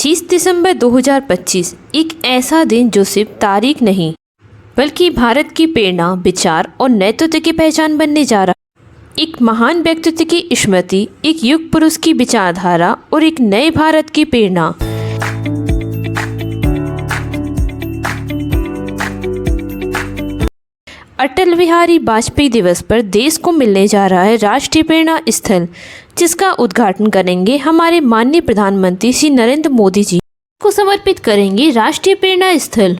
25 दिसंबर 2025 एक ऐसा दिन जो सिर्फ तारीख नहीं बल्कि भारत की प्रेरणा, विचार और नेतृत्व की पहचान बनने जा रहा है। एक महान व्यक्तित्व की स्मृति, एक युग पुरुष की विचारधारा और एक नए भारत की प्रेरणा। अटल बिहारी वाजपेयी दिवस पर देश को मिलने जा रहा है राष्ट्रीय प्रेरणा स्थल, जिसका उद्घाटन करेंगे हमारे माननीय प्रधानमंत्री श्री नरेंद्र मोदी जी। को समर्पित करेंगे राष्ट्रीय प्रेरणा स्थल।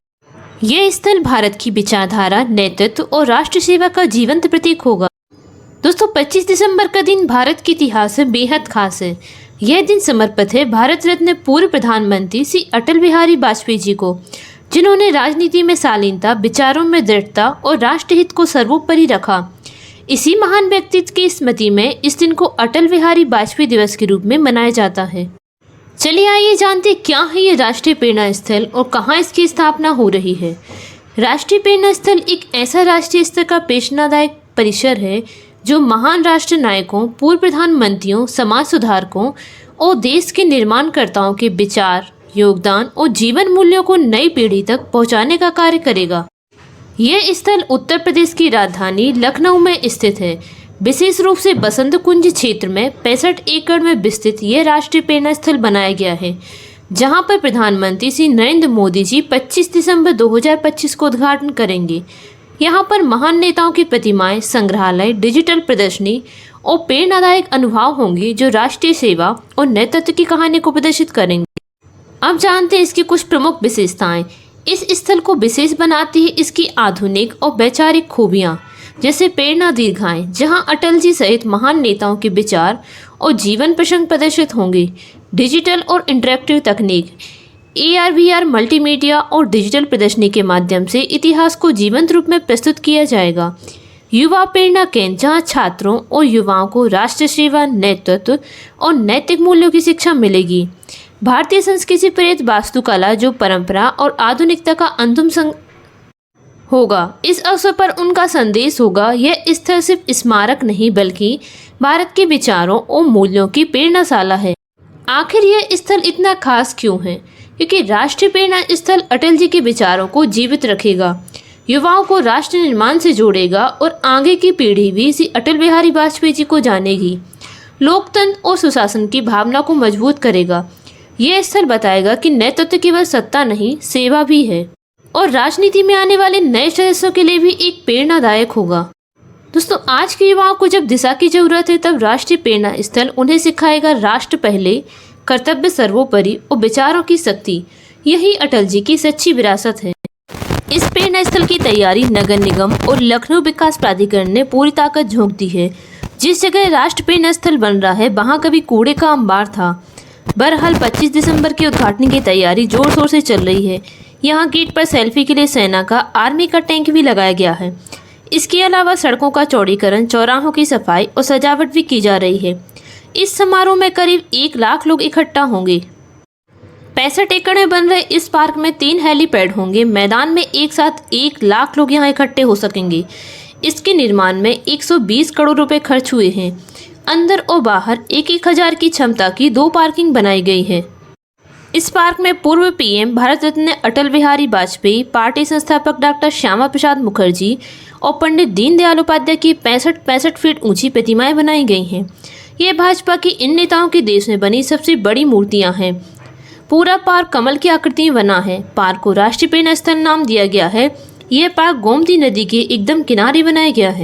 यह स्थल भारत की विचारधारा, नेतृत्व और राष्ट्र सेवा का जीवंत प्रतीक होगा। दोस्तों, 25 दिसंबर का दिन भारत के इतिहास में बेहद खास है। यह दिन समर्पित है भारत रत्न पूर्व प्रधानमंत्री श्री अटल बिहारी वाजपेयी जी को, जिन्होंने राजनीति में शालीनता, विचारों में दृढ़ता और राष्ट्रहित को सर्वोपरि रखा। इसी महान व्यक्तित्व की स्मृति में इस दिन को अटल बिहारी वाजपेयी दिवस के रूप में मनाया जाता है। चलिए आइए जानते क्या है ये राष्ट्रीय प्रेरणा स्थल और कहाँ इसकी स्थापना हो रही है। राष्ट्रीय प्रेरणा स्थल एक ऐसा राष्ट्रीय स्तर का प्रेरणादायक परिसर है जो महान राष्ट्र नायकों, पूर्व प्रधानमंत्रियों, समाज सुधारकों और देश के निर्माणकर्ताओं के विचार, योगदान और जीवन मूल्यों को नई पीढ़ी तक पहुंचाने का कार्य करेगा। यह स्थल उत्तर प्रदेश की राजधानी लखनऊ में स्थित है। विशेष रूप से बसंत कुंज क्षेत्र में 65 एकड़ में विस्तृत यह राष्ट्रीय प्रेरणा स्थल बनाया गया है, जहां पर प्रधानमंत्री श्री नरेंद्र मोदी जी 25 दिसंबर 2025 को उद्घाटन करेंगे। यहां पर महान नेताओं की प्रतिमाएं, संग्रहालय, डिजिटल प्रदर्शनी और प्रेरणादायक अनुभव होंगे जो राष्ट्रीय सेवा और नेतृत्व की कहानी को प्रदर्शित करेंगे। अब जानते हैं इसकी कुछ प्रमुख विशेषताएं। इस स्थल को विशेष बनाती है इसकी आधुनिक और वैचारिक खूबियां, जैसे प्रेरणा दीर्घाएं, जहां अटल जी सहित महान नेताओं के विचार और जीवन प्रसंग प्रदर्शित होंगे। डिजिटल और इंटरैक्टिव तकनीक, AR, VR, मल्टीमीडिया और डिजिटल प्रदर्शनी के माध्यम से इतिहास को जीवंत रूप में प्रस्तुत किया जाएगा। युवा प्रेरणा केंद्र, जहाँ छात्रों और युवाओं को राष्ट्र सेवा, नेतृत्व और नैतिक मूल्यों की शिक्षा मिलेगी। भारतीय संस्कृति प्रेरित वास्तुकला जो परंपरा और आधुनिकता का अंतिम संग होगा। इस अवसर पर उनका संदेश होगा। यह स्थल सिर्फ स्मारक नहीं बल्कि भारत के विचारों और मूल्यों की प्रेरणाशाला है। आखिर यह स्थल इतना खास क्यों है? क्योंकि राष्ट्रीय प्रेरणा स्थल अटल जी के विचारों को जीवित रखेगा, युवाओं को राष्ट्र निर्माण से जोड़ेगा और आगे की पीढ़ी भी श्री अटल बिहारी वाजपेयी जी को जानेगी। लोकतंत्र और सुशासन की भावना को मजबूत करेगा। यह स्थल बताएगा कि नेतृत्व केवल सत्ता नहीं, सेवा भी है और राजनीति में आने वाले नए सदस्यों के लिए भी एक प्रेरणादायक होगा। दोस्तों, आज के युवाओं को जब दिशा की जरूरत है तब राष्ट्रीय प्रेरणा स्थल उन्हें सिखाएगा राष्ट्र पहले, कर्तव्य सर्वोपरि और विचारों की शक्ति। यही अटल जी की सच्ची विरासत है। इस प्रेरणा स्थल की तैयारी नगर निगम और लखनऊ विकास प्राधिकरण ने पूरी ताकत झोंक दी है। जिस जगह राष्ट्रीय प्रेरणा स्थल बन रहा है वहाँ कभी कूड़े का अंबार था। बहरहाल 25 दिसंबर के उद्घाटन की तैयारी जोर शोर से चल रही है। यहाँ गेट पर सेल्फी के लिए सेना का, आर्मी का टैंक भी लगाया गया है। इसके अलावा सड़कों का चौड़ीकरण, चौराहों की सफाई और सजावट भी की जा रही है। इस समारोह में करीब 1 लाख लोग इकट्ठा होंगे। 65 एकड़ में बन रहे इस पार्क में 3 हेलीपैड होंगे। मैदान में एक साथ 1 लाख लोग यहाँ इकट्ठे हो सकेंगे। इसके निर्माण में 120 करोड़ रुपए खर्च हुए हैं। अंदर और बाहर 1,000 की क्षमता की 2 पार्किंग बनाई गई है। इस पार्क में पूर्व PM भारत रत्न अटल बिहारी वाजपेयी, पार्टी संस्थापक डॉक्टर श्यामा प्रसाद मुखर्जी और पंडित दीनदयाल उपाध्याय की 65 फीट ऊंची प्रतिमाएं बनाई गई हैं। ये भाजपा की इन नेताओं के देश में बनी सबसे बड़ी मूर्तियां हैं। पूरा पार्क कमल की आकृति में बना है। पार्क को राष्ट्रीय प्रेरणा स्थल नाम दिया गया है। यह पार्क गोमती नदी के एकदम किनारे बनाया गया है।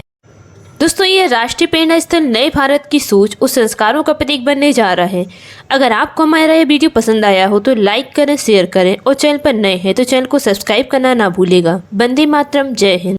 दोस्तों, ये राष्ट्रीय प्रेरणा स्थल नए भारत की सोच और संस्कारों का प्रतीक बनने जा रहा है। अगर आपको हमारा यह वीडियो पसंद आया हो तो लाइक करें, शेयर करें और चैनल पर नए हैं तो चैनल को सब्सक्राइब करना ना भूलिएगा। वंदे मातरम, जय हिंद।